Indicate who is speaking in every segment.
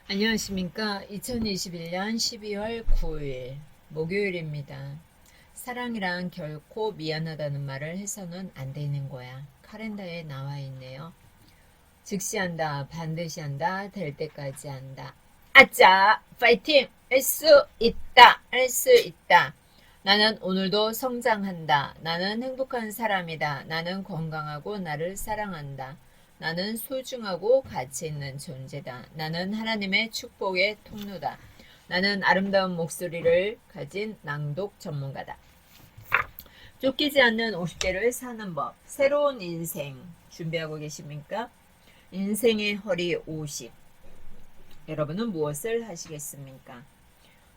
Speaker 1: 안녕하십니까. 2021년 12월 9일 목요일입니다. 사랑이란 결코 미안하다는 말을 해서는 안 되는 거야. 카렌더에 나와 있네요. 즉시 한다, 반드시 한다, 될 때까지 한다. 아짜, 파이팅! 할 수 있다, 할 수 있다. 나는 오늘도 성장한다. 나는 행복한 사람이다. 나는 건강하고 나를 사랑한다. 나는 소중하고 가치 있는 존재다. 나는 하나님의 축복의 통로다. 나는 아름다운 목소리를 가진 낭독 전문가다. 쫓기지 않는 50대를 사는 법. 새로운 인생 준비하고 계십니까? 인생의 허리 50. 여러분은 무엇을 하시겠습니까?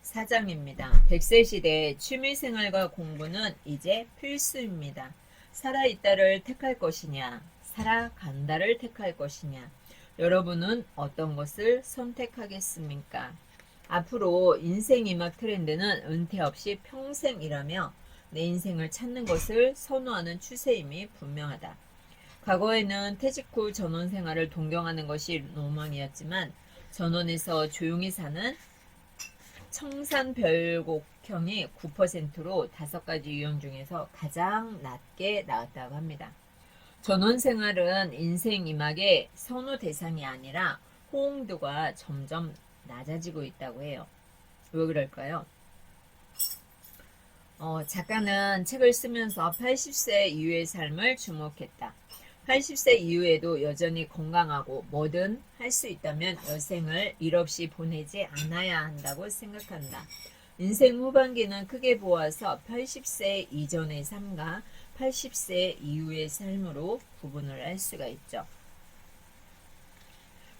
Speaker 1: 사장입니다. 100세 시대 취미생활과 공부는 이제 필수입니다. 살아있다를 택할 것이냐, 살아간다를 택할 것이냐, 여러분은 어떤 것을 선택하겠습니까? 앞으로 인생 이막 트렌드는 은퇴 없이 평생이라며 내 인생을 찾는 것을 선호하는 추세임이 분명하다. 과거에는 퇴직 후 전원 생활을 동경하는 것이 로망이었지만 전원에서 조용히 사는 청산별곡형이 9%로 5가지 유형 중에서 가장 낮게 나왔다고 합니다. 전원생활은 인생 이막의 선호 대상이 아니라 호응도가 점점 낮아지고 있다고 해요. 왜 그럴까요? 작가는 책을 쓰면서 80세 이후의 삶을 주목했다. 80세 이후에도 여전히 건강하고 뭐든 할 수 있다면 여생을 일 없이 보내지 않아야 한다고 생각한다. 인생 후반기는 크게 보아서 80세 이전의 삶과 80세 이후의 삶으로 구분을 할 수가 있죠.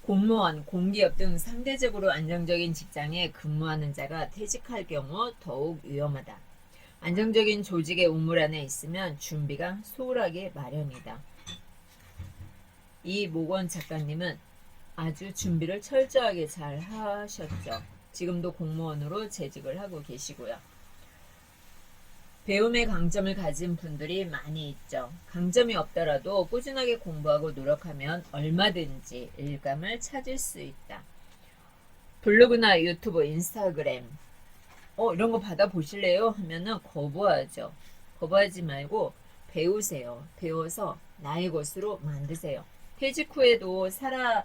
Speaker 1: 공무원, 공기업 등 상대적으로 안정적인 직장에 근무하는 자가 퇴직할 경우 더욱 위험하다. 안정적인 조직의 우물 안에 있으면 준비가 소홀하게 마련이다. 이 모건 작가님은 아주 준비를 철저하게 잘 하셨죠. 지금도 공무원으로 재직을 하고 계시고요. 배움의 강점을 가진 분들이 많이 있죠. 강점이 없더라도 꾸준하게 공부하고 노력하면 얼마든지 일감을 찾을 수 있다. 블로그나 유튜브, 인스타그램 이런 거 받아보실래요? 하면은 거부하죠. 거부하지 말고 배우세요. 배워서 나의 것으로 만드세요. 퇴직 후에도 살아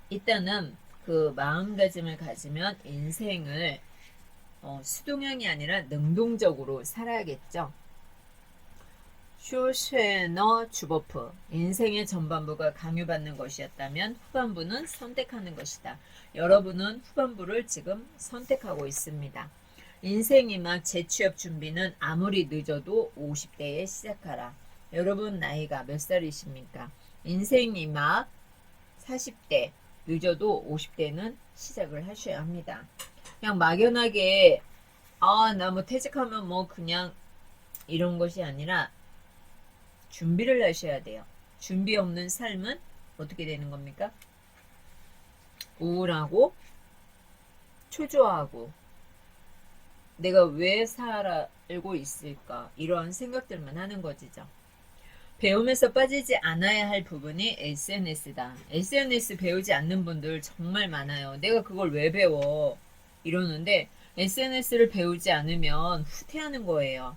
Speaker 1: 있다는 그 마음가짐을 가지면 인생을 수동형이 아니라 능동적으로 살아야겠죠. 쇼쉐너 주버프. 인생의 전반부가 강요받는 것이었다면 후반부는 선택하는 것이다. 여러분은 후반부를 지금 선택하고 있습니다. 인생이 막 재취업 준비는 아무리 늦어도 50대에 시작하라. 여러분 나이가 몇 살이십니까? 인생이 막 40대, 늦어도 50대는 시작을 하셔야 합니다. 그냥 막연하게 나 뭐 퇴직하면 뭐 그냥 이런 것이 아니라 준비를 하셔야 돼요. 준비 없는 삶은 어떻게 되는 겁니까? 우울하고 초조하고 내가 왜 살고 있을까 이러한 생각들만 하는 것이죠. 배움에서 빠지지 않아야 할 부분이 SNS다. SNS 배우지 않는 분들 정말 많아요. 내가 그걸 왜 배워? 이러는데 SNS를 배우지 않으면 후퇴하는 거예요.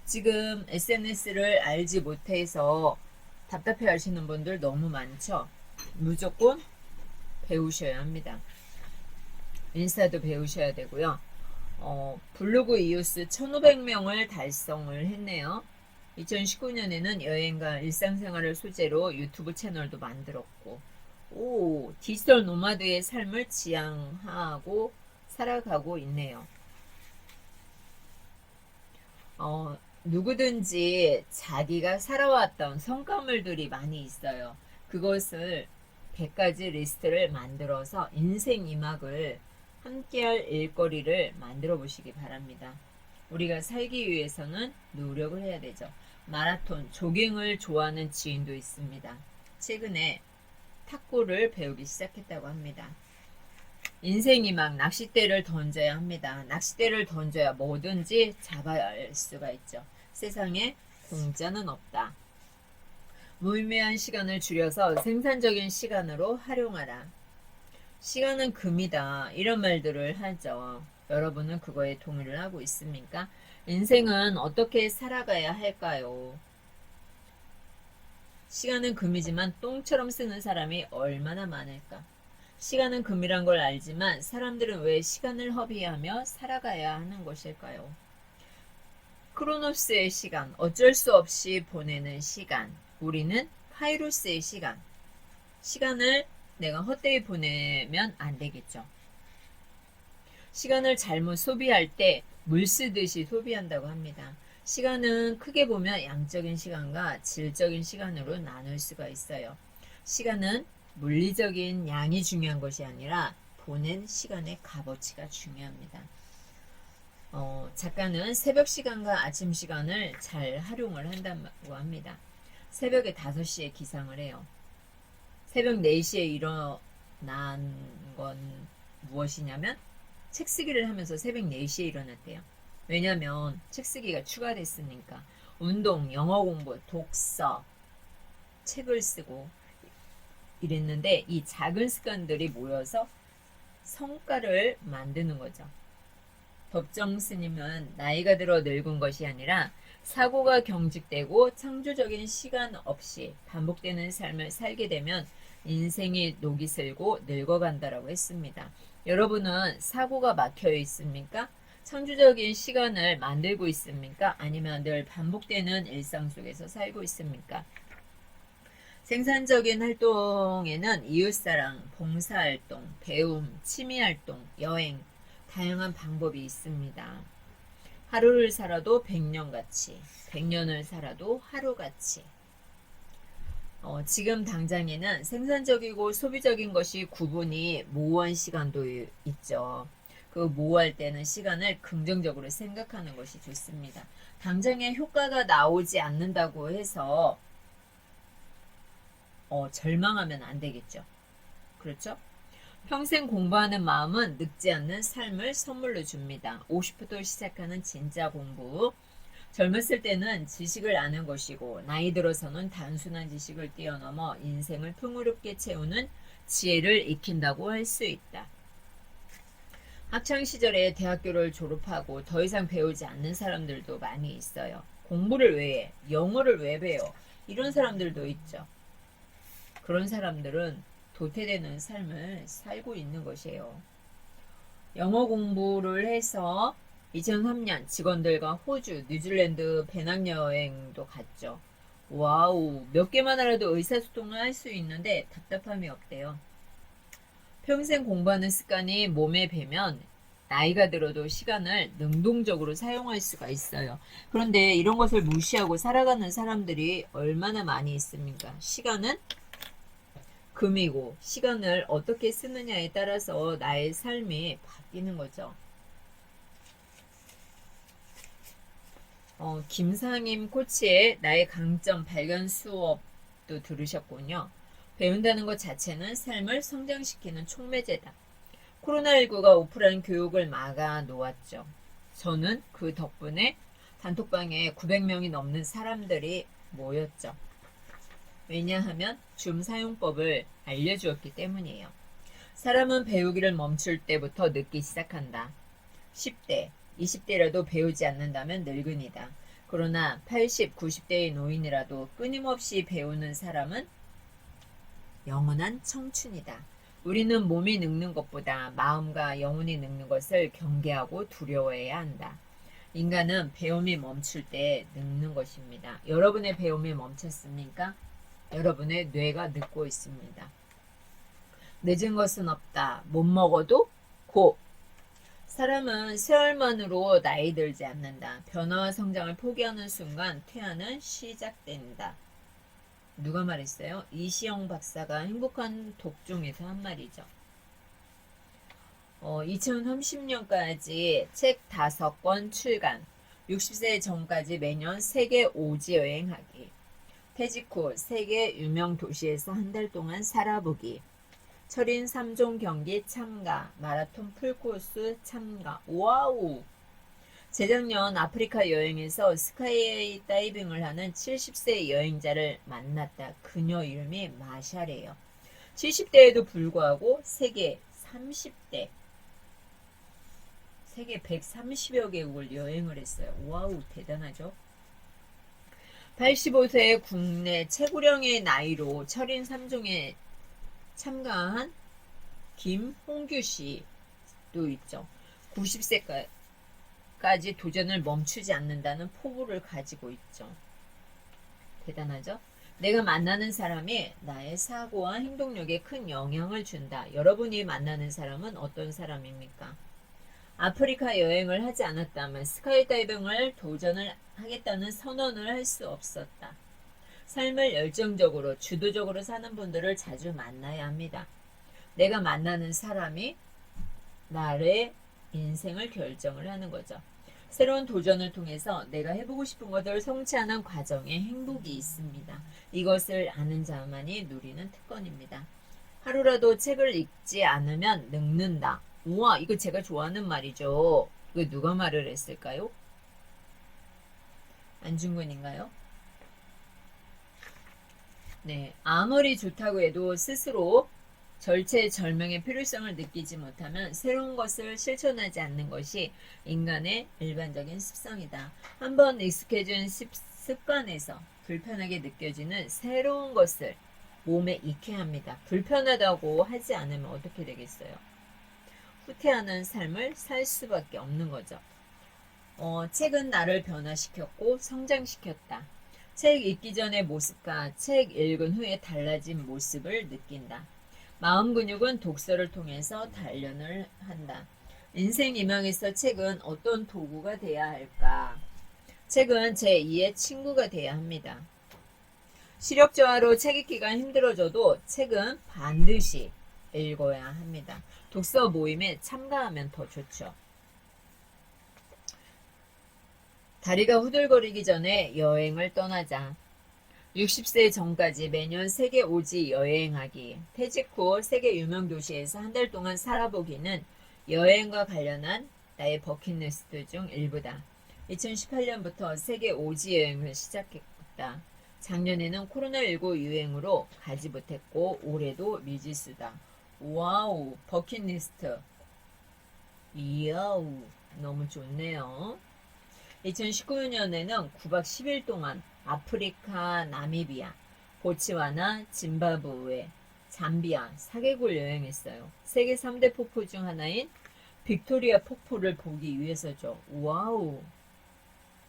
Speaker 1: 지금 SNS를 알지 못해서 답답해 하시는 분들 너무 많죠? 무조건 배우셔야 합니다. 인스타도 배우셔야 되고요. 블로그 이웃수 1500명을 달성을 했네요. 2019년에는 여행과 일상생활을 소재로 유튜브 채널도 만들었고, 디지털 노마드의 삶을 지향하고 살아가고 있네요. 누구든지 자기가 살아왔던 성과물들이 많이 있어요. 그것을 100가지 리스트를 만들어서 인생 이막을 함께할 일거리를 만들어 보시기 바랍니다. 우리가 살기 위해서는 노력을 해야 되죠. 마라톤, 조깅을 좋아하는 지인도 있습니다. 최근에 탁구를 배우기 시작했다고 합니다. 인생이 막 낚싯대를 던져야 합니다. 낚싯대를 던져야 뭐든지 잡아야 수가 있죠. 세상에 공짜는 없다. 무의미한 시간을 줄여서 생산적인 시간으로 활용하라. 시간은 금이다. 이런 말들을 하죠. 여러분은 그거에 동의를 하고 있습니까? 인생은 어떻게 살아가야 할까요? 시간은 금이지만 똥처럼 쓰는 사람이 얼마나 많을까? 시간은 금이란 걸 알지만 사람들은 왜 시간을 허비하며 살아가야 하는 것일까요? 크로노스의 시간, 어쩔 수 없이 보내는 시간. 우리는 카이로스의 시간. 시간을 내가 헛되이 보내면 안 되겠죠. 시간을 잘못 소비할 때 물 쓰듯이 소비한다고 합니다. 시간은 크게 보면 양적인 시간과 질적인 시간으로 나눌 수가 있어요. 시간은 물리적인 양이 중요한 것이 아니라 보낸 시간의 값어치가 중요합니다. 작가는 새벽 시간과 아침 시간을 잘 활용을 한다고 합니다. 새벽에 5시에 기상을 해요. 새벽 4시에 일어난 건 무엇이냐면 책 쓰기를 하면서 새벽 4시에 일어났대요. 왜냐면 책 쓰기가 추가됐으니까. 운동, 영어 공부, 독서, 책을 쓰고 이랬는데 이 작은 습관들이 모여서 성과를 만드는 거죠. 법정 스님은 나이가 들어 늙은 것이 아니라 사고가 경직되고 창조적인 시간 없이 반복되는 삶을 살게 되면 인생이 녹이 슬고 늙어간다라고 했습니다. 여러분은 사고가 막혀 있습니까? 창조적인 시간을 만들고 있습니까? 아니면 늘 반복되는 일상 속에서 살고 있습니까? 생산적인 활동에는 이웃사랑, 봉사활동, 배움, 취미활동, 여행, 다양한 방법이 있습니다. 하루를 살아도 100년같이, 100년을 살아도 하루같이. 지금 당장에는 생산적이고 소비적인 것이 구분이 모호한 시간도 있죠. 그 모호할 때는 시간을 긍정적으로 생각하는 것이 좋습니다. 당장에 효과가 나오지 않는다고 해서 절망하면 안 되겠죠. 그렇죠? 평생 공부하는 마음은 늙지 않는 삶을 선물로 줍니다. 50부터 시작하는 진짜 공부. 젊었을 때는 지식을 아는 것이고 나이 들어서는 단순한 지식을 뛰어넘어 인생을 풍요롭게 채우는 지혜를 익힌다고 할 수 있다. 학창시절에 대학교를 졸업하고 더 이상 배우지 않는 사람들도 많이 있어요. 공부를 왜 해? 영어를 왜 배워? 이런 사람들도 있죠. 그런 사람들은 도태되는 삶을 살고 있는 것이에요. 영어 공부를 해서 2003년 직원들과 호주, 뉴질랜드 배낭여행도 갔죠. 와우, 몇 개만 알아도 의사소통을 할 수 있는데 답답함이 없대요. 평생 공부하는 습관이 몸에 배면 나이가 들어도 시간을 능동적으로 사용할 수가 있어요. 그런데 이런 것을 무시하고 살아가는 사람들이 얼마나 많이 있습니까? 시간은 금이고 시간을 어떻게 쓰느냐에 따라서 나의 삶이 바뀌는 거죠. 김상임 코치의 나의 강점 발견 수업도 들으셨군요. 배운다는 것 자체는 삶을 성장시키는 촉매제다. 코로나19가 오프라인 교육을 막아 놓았죠. 저는 그 덕분에 단톡방에 900명이 넘는 사람들이 모였죠. 왜냐하면 줌 사용법을 알려주었기 때문이에요. 사람은 배우기를 멈출 때부터 늦기 시작한다. 10대, 20대라도 배우지 않는다면 늙은이다. 그러나 80, 90대의 노인이라도 끊임없이 배우는 사람은 영원한 청춘이다. 우리는 몸이 늙는 것보다 마음과 영혼이 늙는 것을 경계하고 두려워해야 한다. 인간은 배움이 멈출 때 늙는 것입니다. 여러분의 배움이 멈췄습니까? 여러분의 뇌가 늙고 있습니다. 늦은 것은 없다. 못 먹어도 고. 사람은 세월만으로 나이 들지 않는다. 변화와 성장을 포기하는 순간 퇴화는 시작된다. 누가 말했어요? 이시영 박사가 행복한 독종에서 한 말이죠. 2030년까지 책 5권 출간, 60세 전까지 매년 세계 오지 여행하기, 퇴직 후 세계 유명 도시에서 한 달 동안 살아보기, 철인 3종 경기 참가, 마라톤 풀코스 참가. 와우! 재작년 아프리카 여행에서 스카이 다이빙을 하는 70세 여행자를 만났다. 그녀 이름이 마샬이에요. 70대에도 불구하고 세계 130대 세계 130여 개국을 여행을 했어요. 와우, 대단하죠? 85세의 국내 최고령의 나이로 철인 3종에 참가한 김홍규 씨도 있죠. 90세까지 도전을 멈추지 않는다는 포부를 가지고 있죠. 대단하죠? 내가 만나는 사람이 나의 사고와 행동력에 큰 영향을 준다. 여러분이 만나는 사람은 어떤 사람입니까? 아프리카 여행을 하지 않았다면 스카이다이빙을 도전을 하겠다는 선언을 할 수 없었다. 삶을 열정적으로 주도적으로 사는 분들을 자주 만나야 합니다. 내가 만나는 사람이 나의 인생을 결정을 하는 거죠. 새로운 도전을 통해서 내가 해보고 싶은 것을 성취하는 과정에 행복이 있습니다. 이것을 아는 자만이 누리는 특권입니다. 하루라도 책을 읽지 않으면 늙는다. 우와, 이거 제가 좋아하는 말이죠. 이거 누가 말을 했을까요? 안중근인가요? 네, 아무리 좋다고 해도 스스로 절체절명의 필요성을 느끼지 못하면 새로운 것을 실천하지 않는 것이 인간의 일반적인 습성이다. 한번 익숙해진 습관에서 불편하게 느껴지는 새로운 것을 몸에 익혀야 합니다. 불편하다고 하지 않으면 어떻게 되겠어요? 후퇴하는 삶을 살 수밖에 없는 거죠. 책은 나를 변화시켰고 성장시켰다. 책 읽기 전의 모습과 책 읽은 후에 달라진 모습을 느낀다. 마음 근육은 독서를 통해서 단련을 한다. 인생 이망에서 책은 어떤 도구가 돼야 할까? 책은 제2의 친구가 돼야 합니다. 시력 저하로 책 읽기가 힘들어져도 책은 반드시 읽어야 합니다. 독서 모임에 참가하면 더 좋죠. 다리가 후들거리기 전에 여행을 떠나자. 60세 전까지 매년 세계 오지 여행하기. 퇴직 후 세계 유명 도시에서 한 달 동안 살아보기는 여행과 관련한 나의 버킷리스트 중 일부다. 2018년부터 세계 오지 여행을 시작했다. 작년에는 코로나19 유행으로 가지 못했고 올해도 미지수다. 와우, 버킷리스트. 이야우, 너무 좋네요. 2019년에는 9박 10일 동안 아프리카, 나미비아, 보츠와나, 짐바브웨, 잠비아 4개국을 여행했어요. 세계 3대 폭포 중 하나인 빅토리아 폭포를 보기 위해서죠. 와우,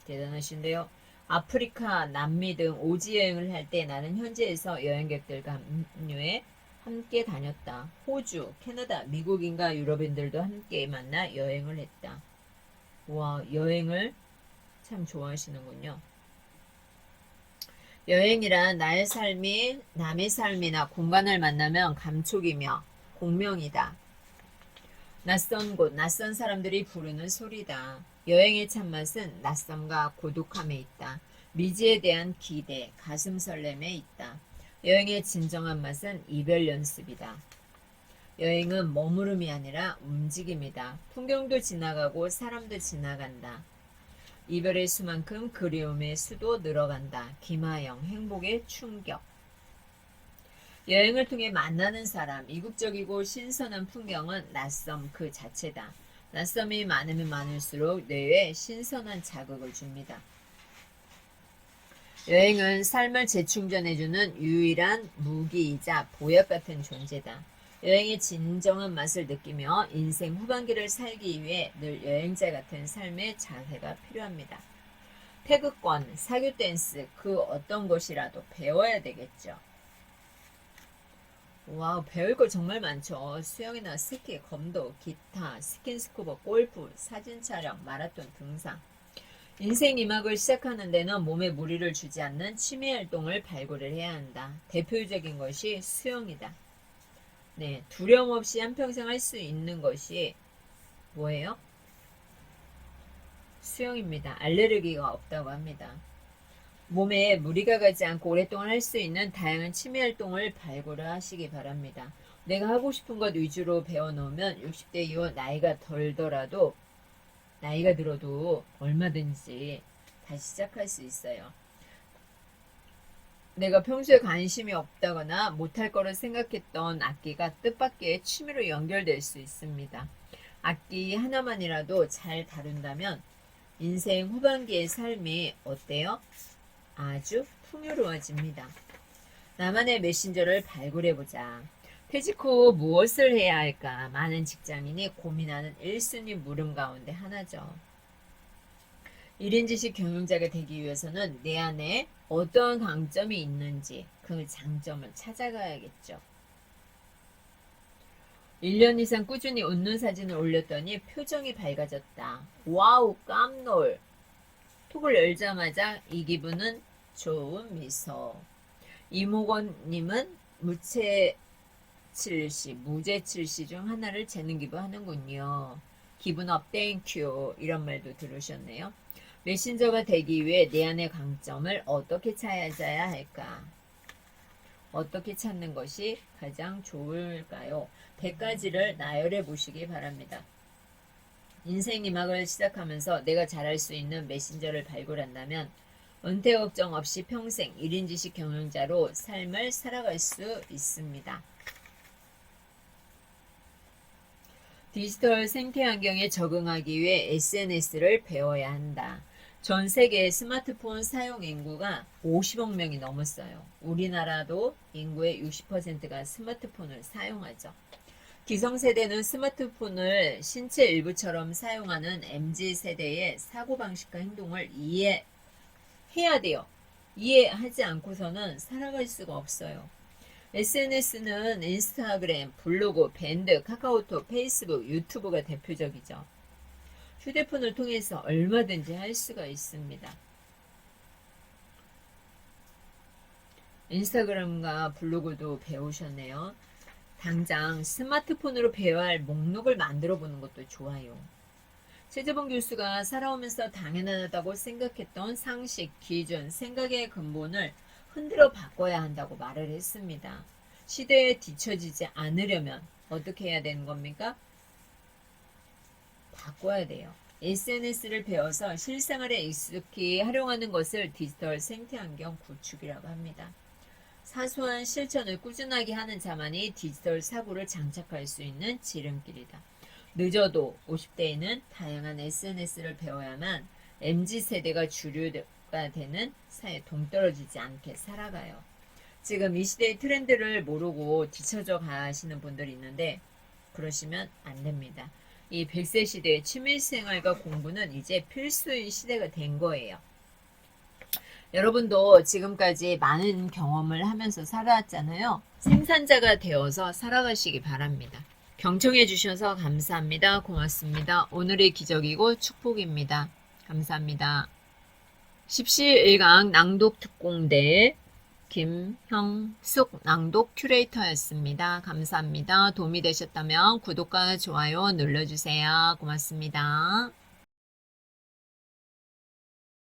Speaker 1: 대단하신데요. 아프리카, 남미 등 오지 여행을 할 때 나는 현지에서 여행객들과 합류해 함께 다녔다. 호주, 캐나다, 미국인과 유럽인들도 함께 만나 여행을 했다. 와, 여행을 참 좋아하시는군요. 여행이란 나의 삶이 남의 삶이나 공간을 만나면 감촉이며 공명이다. 낯선 곳, 낯선 사람들이 부르는 소리다. 여행의 참맛은 낯섦과 고독함에 있다. 미지에 대한 기대, 가슴 설렘에 있다. 여행의 진정한 맛은 이별 연습이다. 여행은 머무름이 아니라 움직임이다. 풍경도 지나가고 사람도 지나간다. 이별의 수만큼 그리움의 수도 늘어간다. 김하영, 행복의 충격. 여행을 통해 만나는 사람, 이국적이고 신선한 풍경은 낯섦 그 자체다. 낯섦이 많으면 많을수록 뇌에 신선한 자극을 줍니다. 여행은 삶을 재충전해주는 유일한 무기이자 보약 같은 존재다. 여행의 진정한 맛을 느끼며 인생 후반기를 살기 위해 늘 여행자 같은 삶의 자세가 필요합니다. 태극권, 사교 댄스, 그 어떤 것이라도 배워야 되겠죠. 와우, 배울 거 정말 많죠. 수영이나 스키, 검도, 기타, 스킨스쿠버, 골프, 사진 촬영, 마라톤, 등산. 인생 2막을 시작하는 데는 몸에 무리를 주지 않는 취미 활동을 발굴을 해야 한다. 대표적인 것이 수영이다. 네, 두려움 없이 한평생 할 수 있는 것이 뭐예요? 수영입니다. 알레르기가 없다고 합니다. 몸에 무리가 가지 않고 오랫동안 할 수 있는 다양한 취미 활동을 발굴을 하시기 바랍니다. 내가 하고 싶은 것 위주로 배워놓으면 60대 이후 나이가 들어도 얼마든지 다시 시작할 수 있어요. 내가 평소에 관심이 없다거나 못할 거로 생각했던 악기가 뜻밖의 취미로 연결될 수 있습니다. 악기 하나만이라도 잘 다룬다면 인생 후반기의 삶이 어때요? 아주 풍요로워집니다. 나만의 메신저를 발굴해보자. 퇴직 후 무엇을 해야 할까? 많은 직장인이 고민하는 1순위 물음 가운데 하나죠. 1인지식 경영자가 되기 위해서는 내 안에 어떠한 강점이 있는지 그 장점을 찾아가야겠죠. 1년 이상 꾸준히 웃는 사진을 올렸더니 표정이 밝아졌다. 와우, 깜놀. 톡을 열자마자 이 기분은 좋은 미소. 이모건님은 무제 칠시 중 하나를 재는 기부 하는군요. 기분 업 땡큐 이런 말도 들으셨네요. 메신저가 되기 위해 내 안의 강점을 어떻게 찾아야 할까? 어떻게 찾는 것이 가장 좋을까요? 100가지를 나열해 보시기 바랍니다. 인생 이막을 시작하면서 내가 잘할 수 있는 메신저를 발굴한다면 은퇴 걱정 없이 평생 1인지식 경영자로 삶을 살아갈 수 있습니다. 디지털 생태 환경에 적응하기 위해 SNS를 배워야 한다. 전 세계 스마트폰 사용 인구가 50억 명이 넘었어요. 우리나라도 인구의 60%가 스마트폰을 사용하죠. 기성세대는 스마트폰을 신체 일부처럼 사용하는 MZ세대의 사고방식과 행동을 이해해야 돼요. 이해하지 않고서는 살아갈 수가 없어요. SNS는 인스타그램, 블로그, 밴드, 카카오톡, 페이스북, 유튜브가 대표적이죠. 휴대폰을 통해서 얼마든지 할 수가 있습니다. 인스타그램과 블로그도 배우셨네요. 당장 스마트폰으로 배워야 할 목록을 만들어 보는 것도 좋아요. 최재봉 교수가 살아오면서 당연하다고 생각했던 상식, 기준, 생각의 근본을 흔들어 바꿔야 한다고 말을 했습니다. 시대에 뒤처지지 않으려면 어떻게 해야 되는 겁니까? 바꿔야 돼요. SNS를 배워서 실생활에 익숙히 활용하는 것을 디지털 생태환경 구축이라고 합니다. 사소한 실천을 꾸준하게 하는 자만이 디지털 사고를 장착할 수 있는 지름길이다. 늦어도 50대에는 다양한 SNS를 배워야만 MZ세대가 주류가 되는 사회에 동떨어지지 않게 살아가요. 지금 이 시대의 트렌드를 모르고 뒤처져 가시는 분들이 있는데 그러시면 안 됩니다. 이 100세 시대의 취미생활과 공부는 이제 필수인 시대가 된 거예요. 여러분도 지금까지 많은 경험을 하면서 살아왔잖아요. 생산자가 되어서 살아가시기 바랍니다. 경청해 주셔서 감사합니다. 고맙습니다. 오늘의 기적이고 축복입니다. 감사합니다. 십시일강 낭독특공대 김형숙 낭독 큐레이터였습니다. 감사합니다. 도움이 되셨다면 구독과 좋아요 눌러주세요. 고맙습니다.